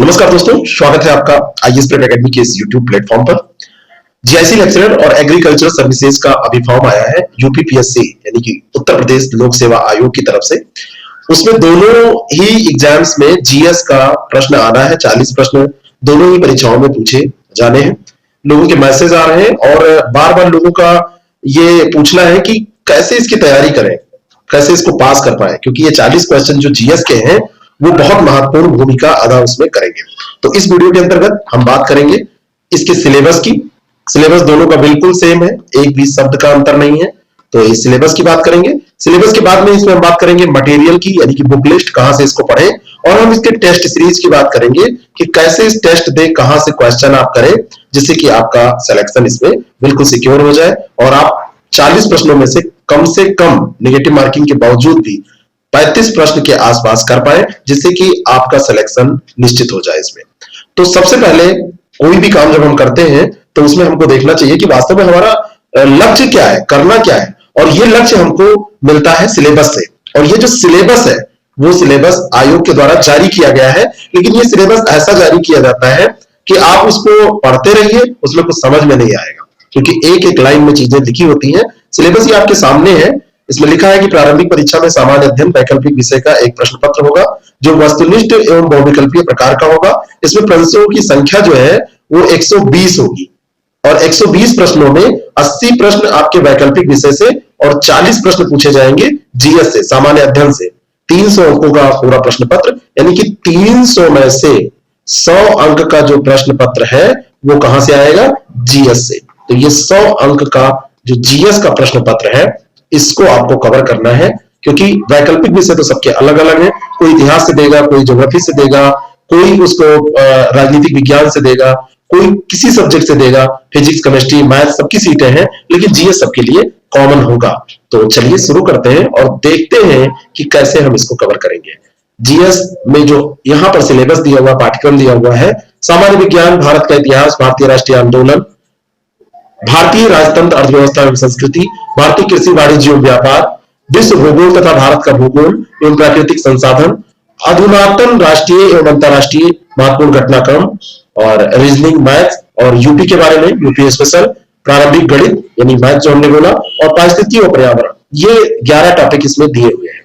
नमस्कार दोस्तों, स्वागत है आपका आईएएस प्रेप एकेडमी के इस यूट्यूब प्लेटफॉर्म पर। जीआईसी लेक्चरर और एग्रीकल्चर सर्विसेज का अभी फॉर्म आया है यूपीपीएससी यानी कि उत्तर प्रदेश लोक सेवा आयोग की तरफ से। उसमें दोनों ही एग्जाम्स में जीएस का प्रश्न आना है। 40 प्रश्न दोनों ही परीक्षाओं में पूछे जाने हैं। लोगों के मैसेज आ रहे हैं और बार बार लोगों का ये पूछना है कि कैसे इसकी तैयारी करें, कैसे इसको पास कर पाए, क्योंकि ये 40 क्वेश्चन जो जीएस के हैं वो बहुत महत्वपूर्ण भूमिका अदा उसमें करेंगे। तो इस वीडियो के अंतर्गत हम बात करेंगे इसके सिलेबस की। सिलेबस दोनों का बिल्कुल सेम है, एक भी शब्द का अंतर नहीं है। तो इस सिलेबस की बात करेंगे। सिलेबस के बाद में इसमें हम बात करेंगे मटेरियल की, यानी कि बुक लिस्ट, कहां से इसको पढ़ें, और हम इसके टेस्ट सीरीज की बात करेंगे कि कैसे इस टेस्ट दें, कहां से क्वेश्चन आप करें, जिससे कि आपका सिलेक्शन इसमें बिल्कुल सिक्योर हो जाए और आप 40 प्रश्नों में से कम नेगेटिव मार्किंग के बावजूद भी 35 प्रश्न के आसपास कर पाए, जिससे कि आपका सिलेक्शन निश्चित हो जाए इसमें। तो सबसे पहले कोई भी काम जब हम करते हैं तो उसमें हमको देखना चाहिए कि वास्तव में हमारा लक्ष्य क्या है, करना क्या है, और ये लक्ष्य हमको मिलता है सिलेबस से। और ये जो सिलेबस है वो सिलेबस आयोग के द्वारा जारी किया गया है, लेकिन ये सिलेबस ऐसा जारी किया जाता है कि आप उसको पढ़ते रहिए, उसमें कुछ समझ में नहीं आएगा, क्योंकि एक एक लाइन में चीजें लिखी होती हैं। सिलेबस ये आपके सामने है। इसमें लिखा है कि प्रारंभिक परीक्षा में सामान्य अध्ययन वैकल्पिक विषय का एक प्रश्न पत्र होगा जो वस्तुनिष्ठ एवं बहुविकल्पीय प्रकार का होगा। इसमें प्रश्नों की संख्या जो है वो 120 होगी और 120 प्रश्नों में 80 प्रश्न आपके वैकल्पिक विषय से और 40 प्रश्न पूछे जाएंगे जीएस से, सामान्य अध्ययन से। 300 अंकों का पूरा प्रश्न पत्र, यानी कि 300 में से 100 अंक का जो प्रश्न पत्र है वो कहां से आएगा? जीएस से। तो ये 100 अंक का जो जीएस का प्रश्न पत्र है इसको आपको कवर करना है, क्योंकि वैकल्पिक विषय तो सबके अलग अलग हैं। कोई इतिहास से देगा, कोई ज्योग्राफी से देगा, कोई उसको राजनीतिक विज्ञान से देगा, कोई किसी सब्जेक्ट से देगा, फिजिक्स, केमिस्ट्री, मैथ, सबकी सीटें हैं, लेकिन जीएस सबके लिए कॉमन होगा। तो चलिए शुरू करते हैं और देखते हैं कि कैसे हम इसको कवर करेंगे। जीएस में जो यहाँ पर सिलेबस दिया हुआ, पाठ्यक्रम दिया हुआ है: सामान्य विज्ञान, भारत का इतिहास, भारतीय राष्ट्रीय आंदोलन, भारतीय राजतंत्र, अर्थव्यवस्था एवं संस्कृति, भारतीय कृषि, वाणिज्य एवं व्यापार, विश्व भूगोल तथा भारत का भूगोल एवं प्राकृतिक संसाधन, अधुनातन राष्ट्रीय एवं अंतरराष्ट्रीय महत्वपूर्ण घटनाक्रम, और रीजनिंग, मैथ और यूपी के बारे में, यूपी स्पेशल, प्रारंभिक गणित यानी मैथ जो हमने बोला, और पारिस्थितिकी और पर्यावरण। ये 11 टॉपिक इसमें दिए हुए हैं।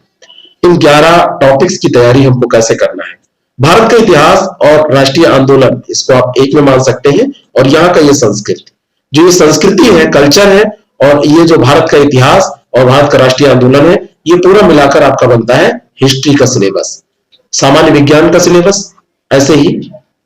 इन 11 टॉपिक्स की तैयारी हमको कैसे करना है? भारत का इतिहास और राष्ट्रीय आंदोलन, इसको आप एक में मान सकते हैं, और यहाँ का ये संस्कृति, जो ये संस्कृति है, कल्चर है, और ये जो भारत का इतिहास और भारत का राष्ट्रीय आंदोलन है, ये पूरा मिलाकर आपका बनता है हिस्ट्री का सिलेबस। सामान्य विज्ञान का सिलेबस ऐसे ही,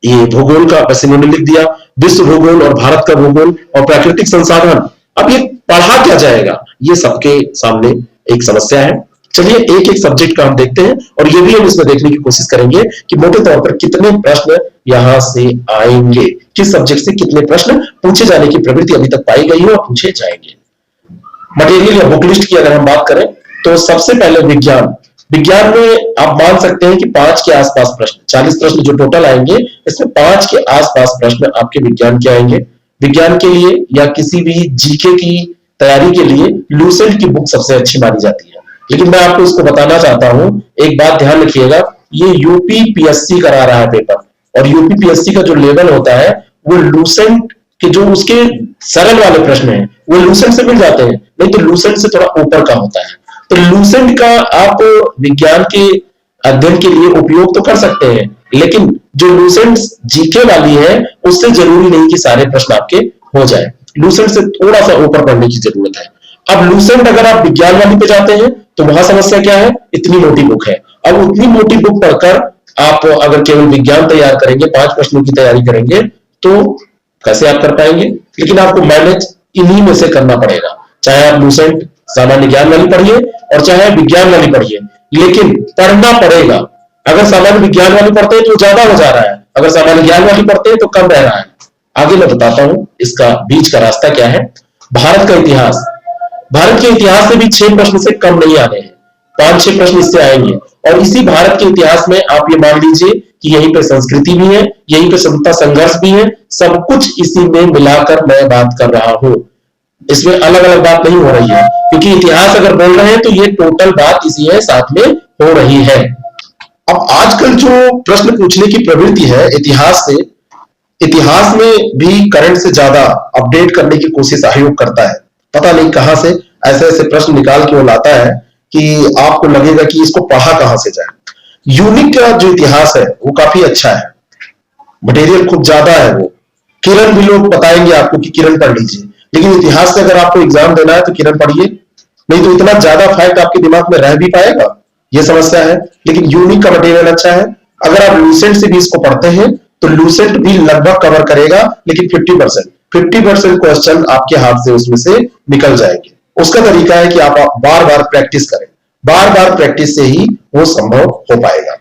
ये भूगोल का वैसे उन्होंने लिख दिया, विश्व भूगोल और भारत का भूगोल और प्राकृतिक संसाधन। अब ये पढ़ा क्या जाएगा, ये सबके सामने एक समस्या है। चलिए एक एक सब्जेक्ट का हम देखते हैं, और ये भी हम इसमें देखने की कोशिश करेंगे कि मोटे तौर पर कितने प्रश्न यहां से आएंगे, किस सब्जेक्ट से कितने प्रश्न पूछे जाने की प्रवृत्ति अभी तक पाई गई है और पूछे जाएंगे। मटेरियल या बुक लिस्ट की अगर हम बात करें तो सबसे पहले विज्ञान में आप मान सकते हैं कि 5 के आसपास प्रश्न, 40 प्रश्न जो टोटल आएंगे, इसमें 5 के आसपास प्रश्न आपके विज्ञान के आएंगे। विज्ञान के लिए या किसी भी जीके की तैयारी के लिए लूसेंट की बुक सबसे अच्छी मानी जाती है। लेकिन मैं आपको इसको बताना चाहता हूं, एक बात ध्यान रखिएगा, ये यूपीपीएससी करा रहा है पेपर, और यूपीपीएससी का जो लेवल होता है वो लूसेंट के जो उसके सरल वाले प्रश्न हैं वो लूसेंट से मिल जाते हैं, नहीं तो लूसेंट से थोड़ा ऊपर का होता है। तो लूसेंट का आप विज्ञान के अध्ययन के लिए उपयोग तो कर सकते हैं, लेकिन जो लूसेंट जीके वाली है उससे जरूरी नहीं कि सारे प्रश्न आपके हो जाए। लूसेंट से थोड़ा सा ऊपर पढ़ने की जरूरत है। अब लूसेंट अगर आप विज्ञान वाली पे जाते हैं तो वहां समस्या क्या है? इतनी मोटी बुक है। अब उतनी मोटी बुक पढ़कर आप अगर केवल विज्ञान तैयार करेंगे, 5 प्रश्नों की तैयारी करेंगे, तो कैसे आप कर पाएंगे? लेकिन आपको मैनेज इन्हीं में से करना पड़ेगा। चाहे आप लूसेंट सामान्य ज्ञान वाली पढ़िए और चाहे विज्ञान वाली पढ़िए, लेकिन पढ़ना पड़ेगा। अगर सामान्य विज्ञान वाली पढ़ते हैं तो ज्यादा हो जा रहा है, अगर सामान्य ज्ञान वाली पढ़ते हैं तो कम रह रहा है। आगे मैं बताता हूं इसका बीच का रास्ता क्या है। भारत का इतिहास, भारत के इतिहास से भी 6 प्रश्न से कम नहीं आ रहे हैं, 5-6 प्रश्न इससे आएंगे। और इसी भारत के इतिहास में आप ये मान लीजिए कि यहीं पे संस्कृति भी है, यहीं पे स्वतंत्रता संघर्ष भी है, सब कुछ इसी में मिलाकर मैं बात कर रहा हूं। इसमें अलग अलग बात नहीं हो रही है, क्योंकि इतिहास अगर बोल रहे हैं तो ये टोटल बात इसी है, साथ में हो रही है। अब आजकल जो प्रश्न पूछने की प्रवृत्ति है इतिहास से, इतिहास में भी करंट से ज्यादा अपडेट करने की कोशिश आयोग करता है। पता नहीं कहां से ऐसे ऐसे प्रश्न निकाल के वो लाता है कि आपको लगेगा कि इसको पढ़ा कहां से जाए। यूनिक का जो इतिहास है वो काफी अच्छा है, मटेरियल खूब ज्यादा है। वो किरण भी लोग बताएंगे आपको कि किरण पढ़ लीजिए, लेकिन इतिहास से अगर आपको एग्जाम देना है तो किरण पढ़िए, नहीं तो इतना ज्यादा फैक्ट आपके दिमाग में रह भी पाएगा, ये समस्या है। लेकिन यूनिक का मटेरियल अच्छा है। अगर आप लूसेंट से भी इसको पढ़ते हैं तो लूसेंट भी लगभग कवर करेगा, लेकिन 50% क्वेश्चन आपके हाथ से उसमें से निकल जाएंगे। उसका तरीका है कि आप बार बार प्रैक्टिस करें, बार बार प्रैक्टिस से ही वो संभव हो पाएगा।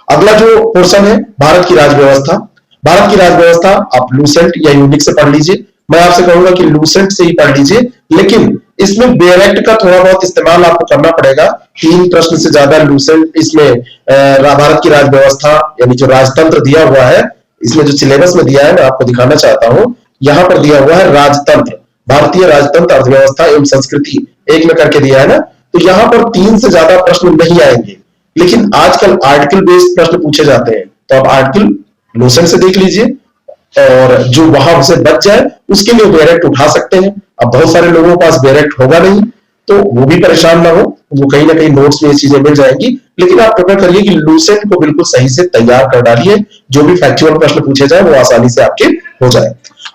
अगला जो पोर्शन है भारत की राजव्यवस्था। भारत की राजव्यवस्था आप लूसेंट या यूनिक से पढ़ लीजिए। मैं आपसे कहूंगा कि लूसेंट से ही पढ़ लीजिए, लेकिन इसमें बेरेक्ट का थोड़ा बहुत इस्तेमाल आपको करना पड़ेगा। 3 प्रश्न से ज्यादा लूसेंट इसमें भारत की राजव्यवस्था यानी जो राजतंत्र दिया हुआ है, इसमें जो सिलेबस में दिया है मैं आपको दिखाना चाहता हूं। यहां पर दिया हुआ है राजतंत्र, भारतीय राजतंत्र, अर्थव्यवस्था एवं संस्कृति, एक में करके दिया है ना। तो यहां पर 3 से ज्यादा प्रश्न नहीं आएंगे, लेकिन आजकल आर्टिकल बेस्ड प्रश्न पूछे जाते हैं, तो आप आर्टिकल लूसेंट से देख लीजिए और जो वहां से बच जाए उसके लिए बेरेक्ट उठा सकते हैं। अब बहुत सारे लोगों के पास बेरेक्ट होगा नहीं, तो वो भी परेशान ना हो, वो कहीं ना कहीं नोट्स में ये चीजें मिल जाएंगी। लेकिन आप प्रिपेयर करिए कि लूसेंट को बिल्कुल सही से तैयार कर डालिए, जो भी फैक्चुअल प्रश्न पूछे जाए वो आसानी से आपके हो जाए।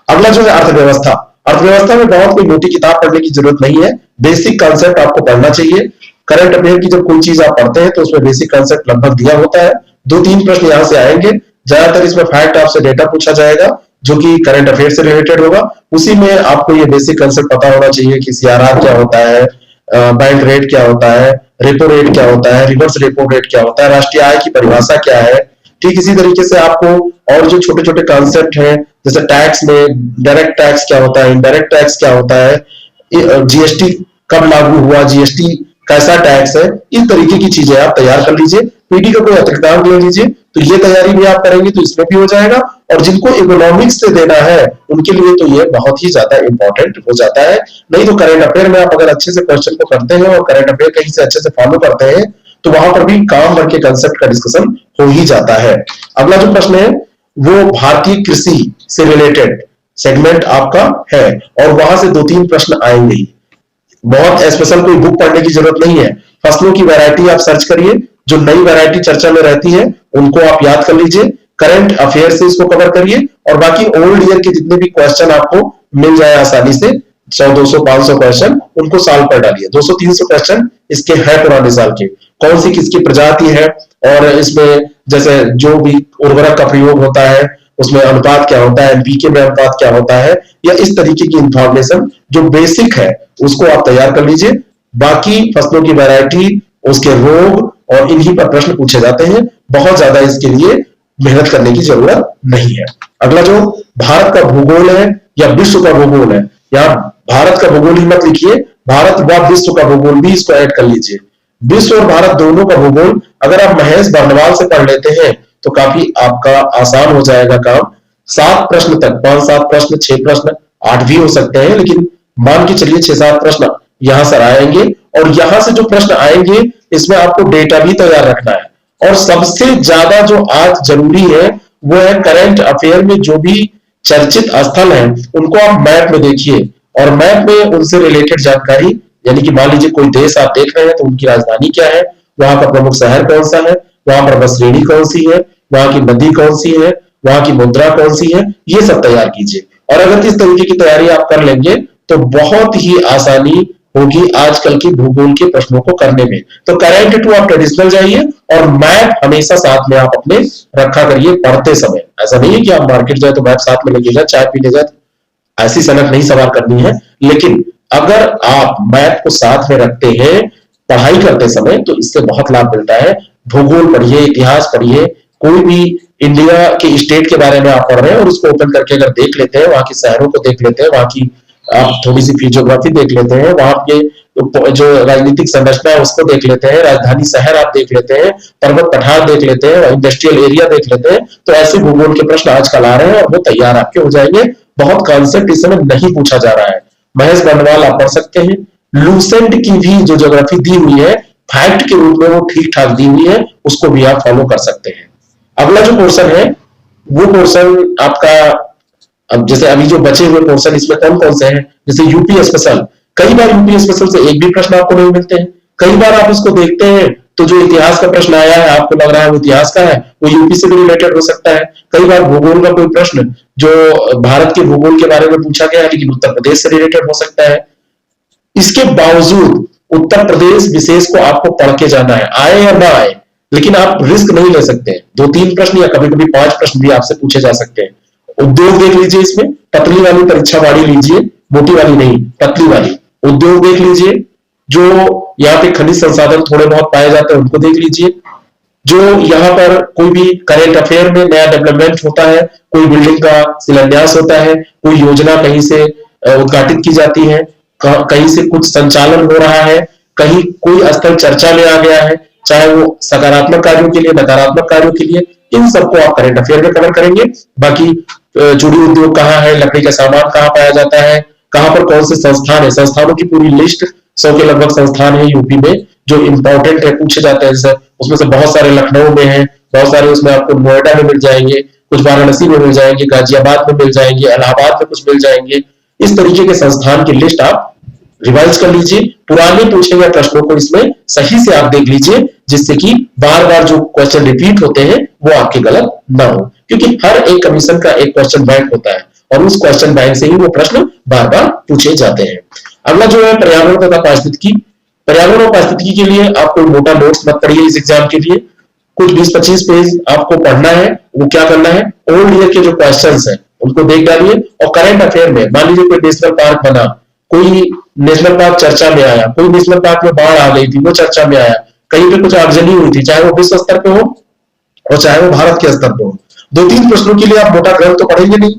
अगला जो है अर्थव्यवस्था। अर्थव्यवस्था में बहुत कोई मोटी किताब पढ़ने की जरूरत नहीं है, बेसिक कॉन्सेप्ट आपको पढ़ना चाहिए। करंट अफेयर की जब कोई चीज आप पढ़ते हैं तो उसमें बेसिक कॉन्सेप्ट लगभग दिया होता है। 2-3 प्रश्न यहां से आएंगे, ज्यादातर इसमें फैक्ट आपसे डेटा पूछा जाएगा जो कि करंट अफेयर से रिलेटेड होगा। उसी में आपको ये बेसिक कंसेप्ट पता होना चाहिए कि सीआरआर क्या होता है, बैंक रेट क्या होता है, रेपो रेट क्या होता है, रिवर्स रेपो रेट क्या होता है, राष्ट्रीय आय की परिभाषा क्या है। ठीक इसी तरीके से आपको और जो छोटे छोटे कॉन्सेप्ट हैं, जैसे टैक्स में डायरेक्ट टैक्स क्या होता है, इनडायरेक्ट टैक्स क्या होता है, जीएसटी कब लागू हुआ, जीएसटी कैसा टैक्स है, इस तरीके की चीजें आप तैयार कर लीजिए। पीटी का कोई अतिरिक्त अंक ले लीजिए, तो ये तैयारी भी आप करेंगे तो इसमें भी हो जाएगा। और जिनको इकोनॉमिक्स से देना है उनके लिए तो ये बहुत ही ज्यादा इंपॉर्टेंट हो जाता है। नहीं तो करंट अफेयर में आप अगर अच्छे से क्वेश्चन को करते हैं और करंट अफेयर कहीं से अच्छे से फॉलो करते हैं तो वहां पर भी काम भर के कंसेप्ट का डिस्कशन हो ही जाता है। अगला जो प्रश्न है वो भारतीय कृषि से रिलेटेड सेगमेंट आपका है और वहां से 2-3 प्रश्न आएंगे। बहुत स्पेशल कोई बुक पढ़ने की जरूरत नहीं है। फसलों की वैरायटी आप सर्च करिए, जो नई वैरायटी चर्चा में रहती है उनको आप याद कर लीजिए, करंट अफेयर से इसको कवर करिए और बाकी ओल्ड ईयर के जितने भी क्वेश्चन आपको मिल जाए आसानी से, 100-200-500 क्वेश्चन, उनको सॉल्व कर डालिए। 200-300 क्वेश्चन इसके है पुराने साल के, कौन सी किसकी प्रजाति है और इसमें जैसे जो भी उर्वरक का प्रयोग होता है उसमें अनुपात क्या होता है, एनपीके में अनुपात क्या होता है, या इस तरीके की इंफॉर्मेशन जो बेसिक है उसको आप तैयार कर लीजिए। बाकी फसलों की वैरायटी, उसके रोग और इन्हीं पर प्रश्न पूछे जाते हैं, बहुत ज्यादा इसके लिए मेहनत करने की जरूरत नहीं है। अगला जो भारत का भूगोल है या विश्व का भूगोल है, यहाँ भारत का भूगोल ही मत लिखिए, भारत व विश्व का भूगोल भी इसको ऐड कर लीजिए। विश्व और भारत दोनों का भूगोल अगर आप महेश बर्नवाल से पढ़ लेते हैं तो काफी आपका आसान हो जाएगा काम। 7 प्रश्न तक, 5-7 प्रश्न, 6 प्रश्न, 8 भी हो सकते हैं, लेकिन मान के चलिए 6-7 प्रश्न यहां से आएंगे और यहां से जो प्रश्न आएंगे इसमें आपको डेटा भी तैयार रखना है। और सबसे ज्यादा जो आज जरूरी है वो है करंट अफेयर में जो भी चर्चित स्थल है उनको आप मैप में देखिए और मैप में उनसे रिलेटेड जानकारी, यानी कि मान लीजिए कोई देश आप देख रहे हैं तो उनकी राजधानी क्या है, वहां का प्रमुख शहर कौन सा है, वहां पर बस श्रेणी कौन सी है, वहां की नदी कौन सी है, वहां की मुद्रा कौन सी है, ये सब तैयार कीजिए। और अगर इस तरीके की तैयारी आप कर लेंगे तो बहुत ही आसानी होगी आजकल के भूगोल के प्रश्नों को करने में। तो करंट टू आप ट्रेडिशनल जाइए और मैप हमेशा साथ में आप अपने रखा करिए पढ़ते समय। ऐसा नहीं है कि आप मार्केट जाए तो मैप साथ में लेके जाए, चाय पीने जाए, ऐसी सनक नहीं सवार करनी है। लेकिन अगर आप मैप को साथ में रखते हैं पढ़ाई करते समय तो इससे बहुत लाभ मिलता है। भूगोल पढ़िए, इतिहास पढ़िए, कोई भी इंडिया के स्टेट के बारे में आप पढ़ रहे हैं और उसको ओपन करके अगर देख लेते हैं, वहां के शहरों को देख लेते हैं, वहां की आप थोड़ी सी फिजियोग्राफी देख लेते हैं, वहां के जो राजनीतिक संरचना है उसको देख लेते हैं, राजधानी शहर आप देख लेते हैं, पर्वत पठार देख लेते हैं, इंडस्ट्रियल एरिया देख लेते हैं, तो ऐसे भूगोल के प्रश्न आजकल आ रहे हैं और वो तैयार आपके हो जाएंगे। बहुत कॉन्सेप्ट इस समय नहीं पूछा जा रहा है। महेश बर्नवाल आप पढ़ सकते हैं। लूसेंट की भी जो ज्योग्राफी दी हुई है फैक्ट के रूप में वो ठीक ठाक दी हुई है, उसको भी आप फॉलो कर सकते हैं। अगला जो पोर्शन है वो पोर्शन आपका, अब जैसे अभी जो बचे हुए पोर्शन इसमें कौन कौन से हैं, जैसे यूपी स्पेशल, कई बार यूपी स्पेशल से एक भी प्रश्न आपको नहीं मिलते हैं। कई बार आप इसको देखते हैं तो जो इतिहास का प्रश्न आया है आपको लग रहा है वो इतिहास का है, वो यूपी से भी रिलेटेड हो सकता है। कई बार भूगोल का कोई प्रश्न जो भारत के भूगोल के बारे में पूछा गया है लेकिन उत्तर प्रदेश से रिलेटेड हो सकता है। इसके बावजूद उत्तर प्रदेश विशेष को आपको पढ़ के जाना है, आए या ना आए, लेकिन आप रिस्क नहीं ले सकते। 2-3 प्रश्न या कभी कभी 5 प्रश्न भी आपसे पूछे जा सकते हैं। उद्योग देख लीजिए, इसमें पतली वाली परीक्षा वाली लीजिए, मोटी वाली नहीं, पतली वाली। उद्योग देख लीजिए, जो यहाँ पे खनिज संसाधन थोड़े बहुत पाए जाते हैं उनको देख लीजिए, जो यहाँ पर कोई भी करेंट अफेयर में नया डेवलपमेंट होता है, कोई बिल्डिंग का शिलान्यास होता है, कोई योजना कहीं से उद्घाटित की जाती है, कहीं से कुछ संचालन हो रहा है, कहीं कोई स्थल चर्चा में आ गया है, चाहे वो सकारात्मक कार्यों के लिए, नकारात्मक कार्यों के लिए, इन सबको आप करंट अफेयर में कवर करेंगे। बाकी चूड़ी उद्योग कहाँ है, लकड़ी का सामान कहाँ पाया जाता है, कहाँ पर कौन से संस्थान है, संस्थानों की पूरी लिस्ट 100 के लगभग संस्थान है यूपी में जो इंपॉर्टेंट है, पूछे जाते हैं। जैसे उसमें से बहुत सारे लखनऊ में है, बहुत सारे उसमें आपको नोएडा में मिल जाएंगे, कुछ वाराणसी में मिल जाएंगे, गाजियाबाद में मिल जाएंगे, इलाहाबाद में कुछ मिल जाएंगे। इस तरीके के संस्थान की लिस्ट आप रिवाइज कर लीजिए, पुराने पूछे गए प्रश्नों को इसमें सही से आप देख लीजिए, जिससे कि बार बार जो क्वेश्चन रिपीट होते हैं वो आपके गलत ना हो, क्योंकि हर एक कमीशन का एक क्वेश्चन बैंक होता है और उस क्वेश्चन बैंक से ही वो प्रश्न बार बार पूछे जाते हैं। अगला जो है पर्यावरण तथा पारिस्थितिकी। पर्यावरण और पारिस्थितिकी के लिए आप कोई मोटा नोट्स मत पढ़िए इस एग्जाम के लिए, कुछ 20-25 पेज आपको पढ़ना है। वो क्या करना है, ओल्ड ईयर के जो क्वेश्चंस हैं उनको देख डालिए, और करंट अफेयर में मान लीजिए कोई नेशनल पार्क बना, कोई नेशनल पार्क चर्चा में आया, कोई नेशनल पार्क में बाढ़ आ गई थी वो चर्चा में आया, कहीं पे कुछ आगजनी हुई थी, चाहे वो विश्व स्तर पे हो और चाहे वो भारत के स्तर पे हो, 2-3 प्रश्नों के लिए आप मोटा ग्रंथ तो पढ़ेंगे नहीं,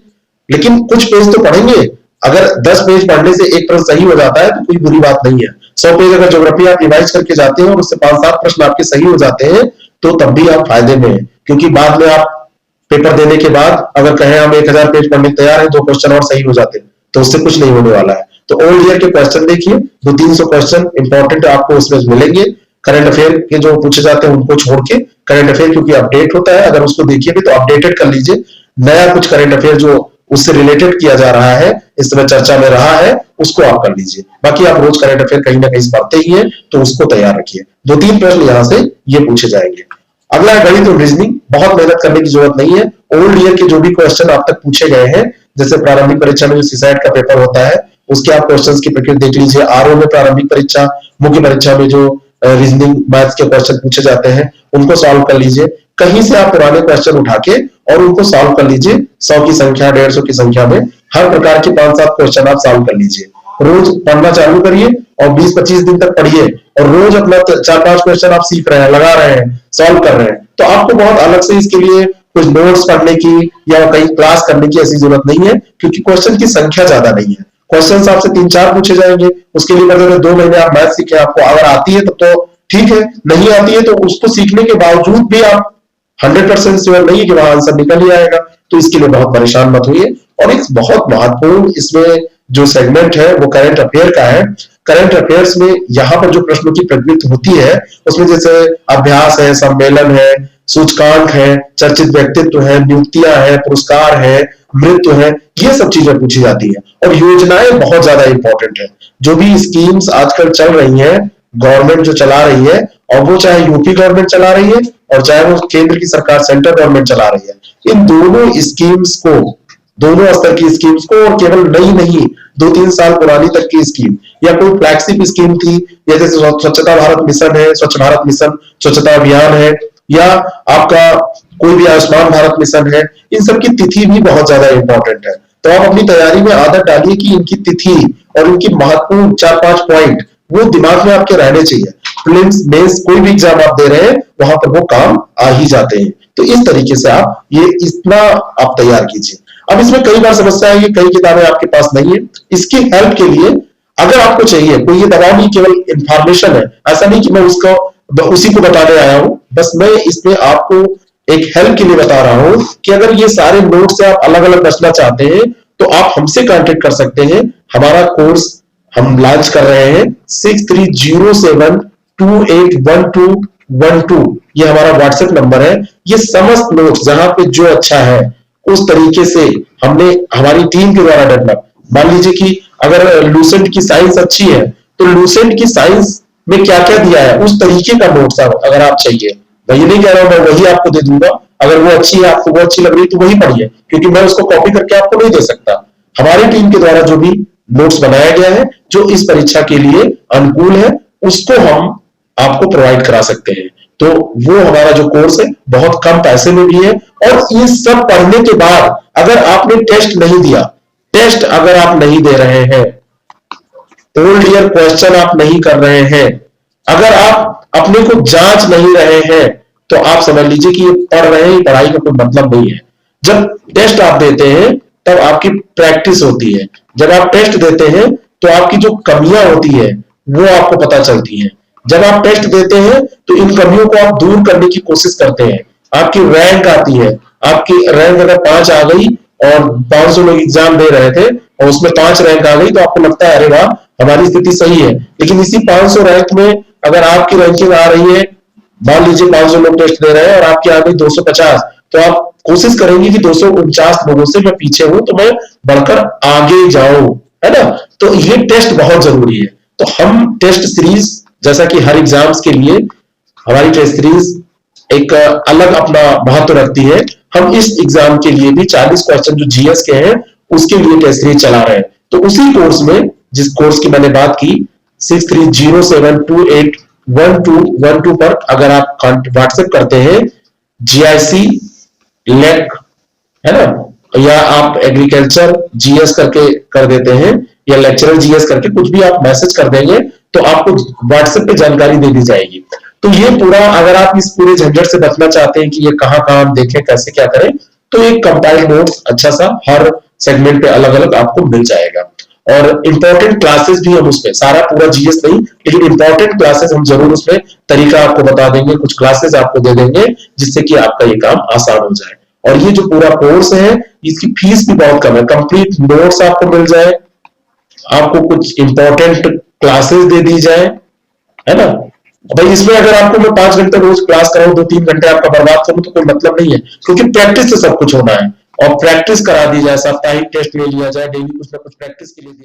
लेकिन कुछ पेज तो पढ़ेंगे। अगर 10 पेज पढ़ने से एक प्रश्न सही हो जाता है तो कोई बुरी बात नहीं है। 100 पेज अगर ज्योग्राफी आप रिवाइज करके जाते हैं और उससे 5-7 प्रश्न आपके सही हो जाते हैं तो तब भी आप फायदे में हैं, क्योंकि बाद में आप पेपर देने के बाद अगर कहें हम 1000 पेज पढ़ने तैयार हैं, 2 क्वेश्चन और सही हो जाते हैं तो उससे कुछ नहीं होने वाला है। तो ओल्ड ईयर के क्वेश्चन देखिए, 200-300 क्वेश्चन इंपॉर्टेंट आपको उसमें मिलेंगे। करंट अफेयर के जो पूछे जाते हैं उनको छोड़ के, करंट अफेयर क्योंकि अपडेट होता है, अगर उसको देखिए भी तो अपडेटेड कर लीजिए। नया कुछ करंट अफेयर जो उससे रिलेटेड किया जा रहा है, इस समय चर्चा में रहा है, उसको आप कर लीजिए। बाकी आप रोज करंट अफेयर कहीं ना कहीं पढ़ते ही है तो उसको तैयार रखिए। 2-3 प्रश्न यहां से ये पूछे जाएंगे। अगला है गणित और रीजनिंग। बहुत मेहनत करने की जरूरत नहीं है, ओल्ड ईयर के जो भी क्वेश्चन आप तक पूछे गए हैं, जैसे प्रारंभिक परीक्षा में जो सीसैट का पेपर होता है उसके आप क्वेश्चंस की प्रकृति देख लीजिए। आरओ में प्रारंभिक परीक्षा, मुख्य परीक्षा में जो रीजनिंग मैथ्स के क्वेश्चन पूछे जाते हैं उनको सॉल्व कर लीजिए। कहीं से आप पुराने क्वेश्चन उठा के और उनको सॉल्व कर लीजिए। 100 की संख्या, 150 की संख्या में हर प्रकार के 5-7 क्वेश्चन आप सॉल्व कर लीजिए। रोज पढ़ना चालू करिए और 20-25 दिन तक पढ़िए और रोज अपना 4-5 क्वेश्चन आप सीख रहे हैं, लगा रहे हैं, सॉल्व कर रहे हैं, तो आपको बहुत अलग से इसके लिए कुछ नोट्स पढ़ने की या कहीं क्लास करने की ऐसी जरूरत नहीं है, क्योंकि क्वेश्चन की संख्या ज्यादा नहीं है। क्वेश्चन आपसे 3-4 पूछे जाएंगे, उसके लिए मतलब 2 महीने आप मैथ सीखे, आपको अगर आती है तब तो ठीक है, नहीं आती है तो उसको सीखने के बावजूद भी आप 100% श्योर नहीं है कि वहां आंसर निकल ही आएगा, तो इसके लिए बहुत परेशान मत होइए। और एक बहुत महत्वपूर्ण इसमें जो सेगमेंट है वो करंट अफेयर का है। करंट अफेयर्स में यहाँ पर जो प्रश्नों की प्रवृत्ति होती है उसमें जैसे अभ्यास है, सम्मेलन है, सूचकांक है, चर्चित व्यक्तित्व है, नियुक्तियां है, पुरस्कार है, मृत्यु है, ये सब चीजें पूछी जाती है। और योजनाएं बहुत ज्यादा इंपॉर्टेंट है। जो भी स्कीम्स आजकल चल रही है, गवर्नमेंट जो चला रही है, और वो चाहे यूपी गवर्नमेंट चला रही है और चाहे वो केंद्र की सरकार, सेंट्रल गवर्नमेंट चला रही है, इन दोनों स्कीम्स को, दोनों स्तर की स्कीम्स को, और केवल नई नहीं 2-3 साल पुरानी तक की स्कीम या कोई फ्लैगशिप स्कीम थी, या जैसे स्वच्छता भारत मिशन है, स्वच्छ भारत मिशन, स्वच्छता अभियान है, या आपका कोई भी आयुष्मान भारत मिशन है, इन सब की तिथि भी बहुत ज्यादा इंपॉर्टेंट है। तो आप अपनी तैयारी में आदत डालिए कि इनकी तिथि और इनकी महत्वपूर्ण 4-5 पॉइंट वो दिमाग में आपके रहने चाहिए। प्रीलिम्स, मेंस, कोई भी एग्जाम आप दे रहे हैं वहां पर वो काम आ ही जाते हैं। तो इस तरीके से आप ये इतना आप तैयार कीजिए। अब इसमें कई बार समस्या है कि कई किताबें आपके पास नहीं है। इसकी हेल्प के लिए अगर आपको चाहिए, कोई ये दबाव नहीं, केवल इंफॉर्मेशन है, ऐसा नहीं कि मैं उसको उसी को बताने आया हूं, बस मैं इसमें आपको एक हेल्प के लिए बता रहा हूं कि अगर ये सारे नोट से आप अलग अलग बचना चाहते हैं तो आप हमसे कांटेक्ट कर सकते हैं। हमारा कोर्स हम लॉन्च कर रहे हैं 6307 281212 ये हमारा व्हाट्सएप नंबर है। ये समस्त नोट्स जहां पे जो अच्छा है उस तरीके से हमने हमारी टीम के द्वारा डेवलप। मान लीजिए कि अगर लूसेंट की साइंस अच्छी है तो लूसेंट की साइंस में क्या क्या दिया है उस तरीके का नोट्स अगर आप चाहिए, वही नहीं कह रहा हूं मैं वही आपको दे दूंगा। अगर वो अच्छी है, आपको वो अच्छी लग रही तो वही पढ़िए, क्योंकि मैं उसको कॉपी करके आपको नहीं दे सकता। हमारी टीम के द्वारा जो भी नोट्स बनाया गया है जो इस परीक्षा के लिए अनुकूल है उसको हम आपको प्रोवाइड करा सकते हैं। तो वो हमारा जो कोर्स है बहुत कम पैसे में भी है। और ये सब पढ़ने के बाद अगर आपने टेस्ट नहीं दिया, टेस्ट अगर आप नहीं दे रहे हैं, ओल्ड ईयर क्वेश्चन आप नहीं कर रहे हैं, अगर आप अपने को जांच नहीं रहे हैं, तो आप समझ लीजिए कि ये पढ़ रहे हैं, पढ़ाई का कोई मतलब नहीं है। जब टेस्ट आप देते हैं तब आपकी प्रैक्टिस होती है। जब आप टेस्ट देते हैं तो आपकी जो कमियां होती है वो आपको पता चलती है। जब आप टेस्ट देते हैं तो इन कमियों को आप दूर करने की कोशिश करते हैं। आपकी रैंक आती है, आपकी रैंक अगर 5 आ गई और 500 लोग एग्जाम दे रहे थे और उसमें 5 रैंक आ गई तो आपको लगता है अरे वाह हमारी स्थिति सही है। लेकिन इसी 500 रैंक में अगर आपकी रैंकिंग आ रही है, मान लीजिए 500 लोग टेस्ट दे रहे हैं और आपकी आ गई 250, तो आप कोशिश करेंगे कि 249 लोगों से मैं पीछे हूं तो मैं बढ़कर आगे जाऊं, है ना। तो ये टेस्ट बहुत जरूरी है। तो हम टेस्ट सीरीज जैसा कि हर एग्जाम्स के लिए हमारी टेस्ट सीरीज एक अलग अपना महत्व रखती है। हम इस एग्जाम के लिए भी 40 क्वेश्चन जो जीएस के हैं उसके लिए टेस्ट सीरीज चला रहे हैं। तो उसी कोर्स में जिस कोर्स की मैंने बात की 6307281212 पर अगर आप व्हाट्सएप करते हैं जीआईसी लेक, है ना, या आप एग्रीकल्चर जीएस करके कर देते हैं या लेक्चरर जीएस करके कुछ भी आप मैसेज कर देंगे तो आपको व्हाट्सएप पे जानकारी दे दी जाएगी। तो ये पूरा अगर आप इस पूरे झंझट से बचना चाहते हैं कि ये कहाँ कहाँ देखें कैसे क्या करें, तो एक कंपाइल्ड नोट्स अच्छा सा हर सेगमेंट पे अलग अलग आपको मिल जाएगा। और इंपॉर्टेंट क्लासेस भी हम उसमें, सारा पूरा जीएस नहीं लेकिन इंपॉर्टेंट क्लासेस हम जरूर उसमें तरीका आपको बता देंगे, कुछ क्लासेस आपको दे देंगे जिससे कि आपका ये काम आसान हो जाए। और ये जो पूरा कोर्स है इसकी फीस भी बहुत कम है। कंप्लीट नोट्स आपको मिल जाए, आपको कुछ इंपॉर्टेंट क्लासेस दे दी जाए, है ना। भाई इसमें अगर आपको मैं 5 घंटे रोज क्लास कराऊं 2-3 घंटे आपका बर्बाद करूं तो कोई मतलब नहीं है, क्योंकि प्रैक्टिस से सब कुछ होना है। और प्रैक्टिस करा दी जाए, साप्ताहिक टेस्ट ले लिया जाए, डेली कुछ ना कुछ प्रैक्टिस के लिए दे